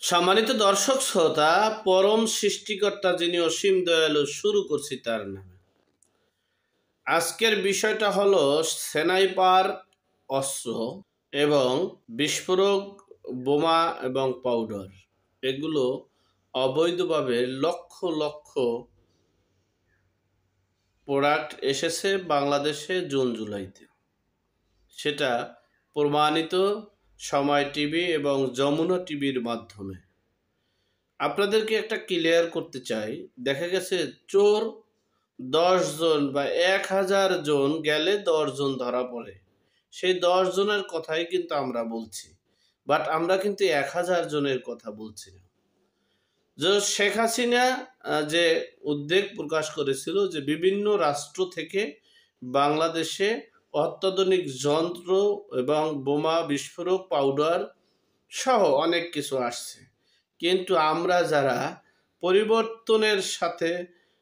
সম্মানিত দর্শক শ্রোতা, পরম সৃষ্টিকর্তা যিনি অসীম দয়ালু, শুরু করছি তার নামে। আজকের বিষয়টা হলো স্নাইপার অস্ত্র এবং বিস্ফোরক বোমা এবং পাউডার, এগুলো অবৈধভাবে লক্ষ লক্ষ প্রোডাক্ট এসেছে বাংলাদেশে জুন জুলাইতে। সেটা প্রমাণিত সময় টিভি এবং যমুনা টিভির মাধ্যমে। আপনাদেরকে একটা ক্লিয়ার করতে চাই, দেখা গেছে চোর 10 জন বা 1000 জন গেলে 10 জন ধরা পড়ে। সেই 10 জনের কথাই কিন্তু আমরা বলছি, বাট আমরা কিন্তু 1000 জনের কথা বলছি না। যে শেখ হাসিনা যে উদ্বেগ প্রকাশ করেছিল যে বিভিন্ন রাষ্ট্র থেকে বাংলাদেশে অত্যাধুনিক যন্ত্র এবং বোমা, বিস্ফোরক, পাউডার সহ অনেক কিছু আসছে, কিন্তু আমরা যারা পরিবর্তনের সাথে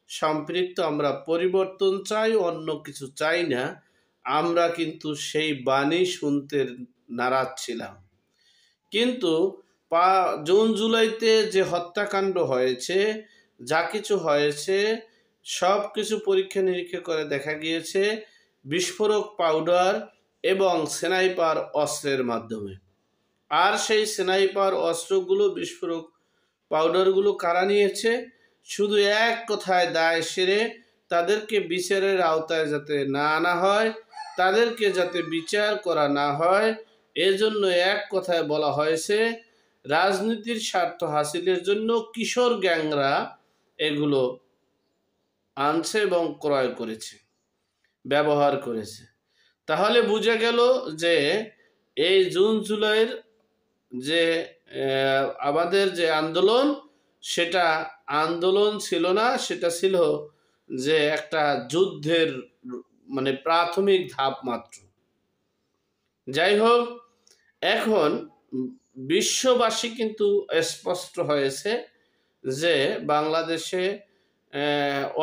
সম্পৃক্ত, আমরা পরিবর্তন চাই, অন্য কিছু চাই না, আমরা কিন্তু সেই বাণী শুনতে নারাজ ছিলাম। কিন্তু জুন জুলাইতে যে হত্যাকাণ্ড হয়েছে, যা কিছু হয়েছে, সব কিছু পরীক্ষা নিরীক্ষা করে দেখা গিয়েছে বিস্ফোরক পাউডার এবং স্নাইপার অস্ত্রের মাধ্যমে। আর সেই স্নাইপার অস্ত্রগুলো, বিস্ফোরক পাউডারগুলো কারা নিয়েছে? শুধু এক কথায় দায় সেরে তাদেরকে বিচারের আওতায় যাতে না আনা হয়, তাদেরকে যাতে বিচার করা না হয়, এজন্য এক কথায় বলা হয়েছে রাজনীতির স্বার্থ হাসিলের জন্য কিশোর গ্যাংরা এগুলো আনছে এবং ক্রয় করেছে, ব্যবহার করেছে। তাহলে বোঝা গেল যে এই জুন জুলাইয়ের যে আমাদের যে আন্দোলন, সেটা আন্দোলন ছিল না, সেটা ছিল যে একটা যুদ্ধের মানে প্রাথমিক ধাপ মাত্র। যাই হোক, এখন বিশ্ববাসী কিন্তু স্পষ্ট হয়েছে যে বাংলাদেশে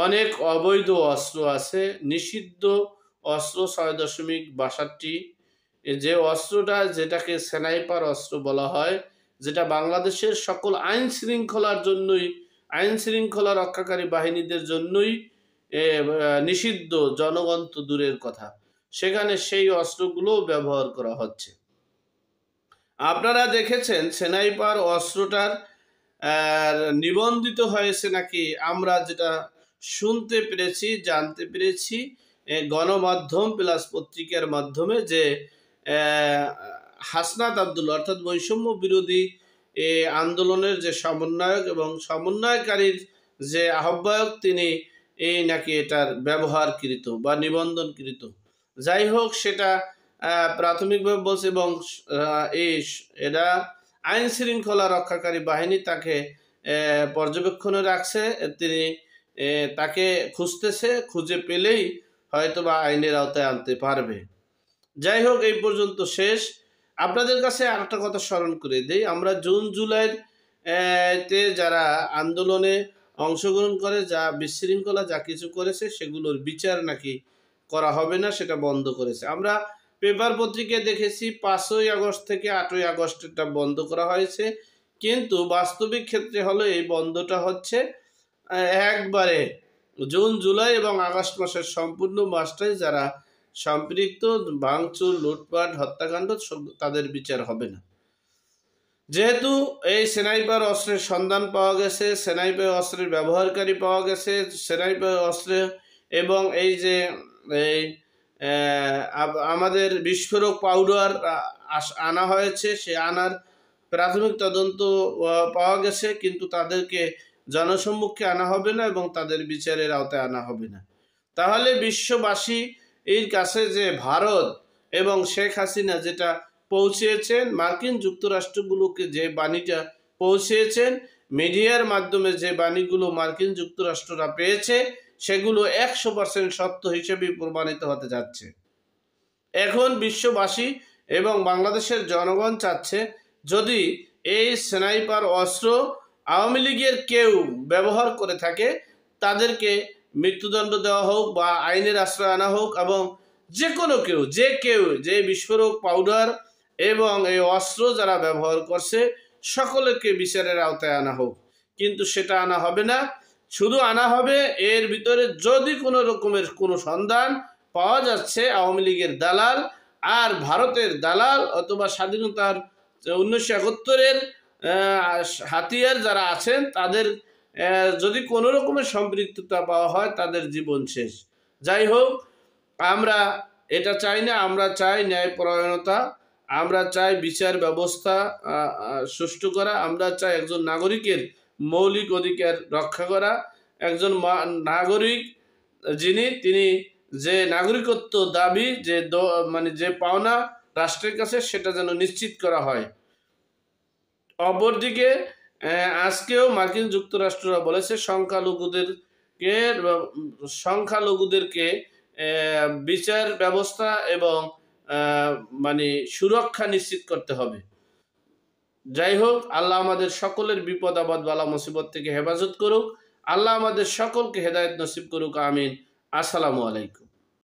অনেক অবৈধ অস্ত্র আছে, নিষিদ্ধ অস্ত্র 6.62, যে অস্ত্রটা, যেটাকে স্নাইপার অস্ত্র বলা হয়, যেটা বাংলাদেশের সকল আইন শৃঙ্খলার জন্যই, আইন শৃঙ্খলা রক্ষাকারী বাহিনীদের জন্যই নিষিদ্ধ, জনগণ তো দূরের কথা, সেখানে সেই অস্ত্রগুলো ব্যবহার করা হচ্ছে। আপনারা দেখেছেন স্নাইপার অস্ত্রটার নিবন্ধিত হয়েছে নাকি, আমরা যেটা শুনতে পেরেছি, জানতে পেরেছি গণমাধ্যম প্লাস পত্রিকার মাধ্যমে, যে হাসনাত আবদুল্লাহ অর্থাৎ বৈষম্য বিরোধী আন্দোলনের যে সমন্বয়ক এবং সমন্বয়কারীর যে আহ্বায়ক, তিনি এই নাকি এটার ব্যবহারকৃত বা নিবন্ধনকৃত। যাই হোক, সেটা প্রাথমিকভাবে বলছে এবং এরা আইন শৃঙ্খলা রক্ষাকারী বাহিনী তাকে পর্যবেক্ষণে রাখছে, তিনি তাকে খুঁজতেছে, খুঁজে পেলেই হয়তো বা আইনের আওতায় আনতে পারবে। যাই হোক, এই পর্যন্ত শেষ। আপনাদের কাছে আরেকটা কথা স্মরণ করে দেই, আমরা জুন জুলাইয়ের তে যারা আন্দোলনে অংশগ্রহণ করে, যা বিশৃঙ্খলা যা কিছু করেছে, সেগুলোর বিচার নাকি করা হবে না, সেটা বন্ধ করেছে। আমরা পেপার পত্রিকায় দেখেছি 5ই আগস্ট থেকে 8ই আগস্ট এটা বন্ধ করা হয়েছে, কিন্তু বাস্তবিক ক্ষেত্রে হলো এই বন্ধটা হচ্ছে একবারে জুন জুলাই এবং আগস্ট মাসের সম্পূর্ণ মাসটাই যারা সম্পৃক্ত, ভাঙচুর, লুটপাট, হত্যাকাণ্ড, তাদের বিচার হবে না। যেহেতু এই স্নাইপার অস্ত্রের সন্ধান পাওয়া গেছে, স্নাইপার অস্ত্রের ব্যবহারকারী পাওয়া গেছে, স্নাইপার অস্ত্রে এবং এই যে এই আমাদের বিস্ফোরক পাউডার আনা হয়েছে, সে আনার প্রাথমিক তদন্ত পাওয়া গেছে, কিন্তু তাদেরকে জনসম্মুখে আনা হবে না এবং তাদের বিচারের আওতায় আনা হবে না। তাহলে বিশ্ববাসী এর কাছে যে ভারত এবং শেখ হাসিনা যেটা পৌঁছেছেন, মার্কিন যুক্তরাষ্ট্রগুলোকে যে বাণীটা পৌঁছেছেন, মিডিয়ার মাধ্যমে যে বাণীগুলো মার্কিন যুক্তরাষ্ট্ররা পেয়েছে, সেগুলো 100% সত্য হিসেবে প্রমাণিত হতে যাচ্ছে। এখন বিশ্ববাসী এবং বাংলাদেশের জনগণ চাচ্ছে, যদি এই স্নাইপার অস্ত্র আওয়ামী লীগের কেউ ব্যবহার করে থাকে, তাদেরকে মৃত্যুদণ্ড দেওয়া হোক বা আইনের আশ্রয় আনা হোক, এবং যে কোনো কেউ, যে বিস্ফোরক পাউডার এবং এই অস্ত্র যারা ব্যবহার করছে, সকলকে বিচারের আওতায় আনা হোক, কিন্তু সেটা আনা হবে না। শুধু আনা হবে এর ভিতরে যদি কোনো রকমের কোনো সন্ধান পাওয়া যাচ্ছে আওয়ামী লীগের দালাল আর ভারতের দালাল অথবা স্বাধীনতার 1971-এর হাতিয়ার যারা আছেন তাদের যদি কোনো রকমের সম্পৃক্ততা পাওয়া হয় তাদের জীবন শেষ। যাই হোক, আমরা এটা চাই না। আমরা চাই ন্যায়পরায়ণতা, আমরা চাই বিচার ব্যবস্থা সুষ্ঠু করা, আমরা চাই একজন নাগরিকের মৌলিক অধিকার রক্ষা করা। একজন নাগরিক তিনি যে নাগরিকত্ব দাবি মানে যে পাওনা রাষ্ট্রের কাছে সেটা যেন নিশ্চিত করা হয়। অপরদিকে আজকেও মার্কিন যুক্তরাষ্ট্ররা বলেছে সংখ্যালঘুদেরকে বিচার ব্যবস্থা এবং মানে সুরক্ষা নিশ্চিত করতে হবে। যাই হোক, আল্লাহ আমাদের সকলের বিপদ আপদ বালা মুসিবত থেকে হেফাজত করুক। আল্লাহ আমাদের সকলকে হেদায়েত নসিব করুক। আমিন। আসসালামু আলাইকুম।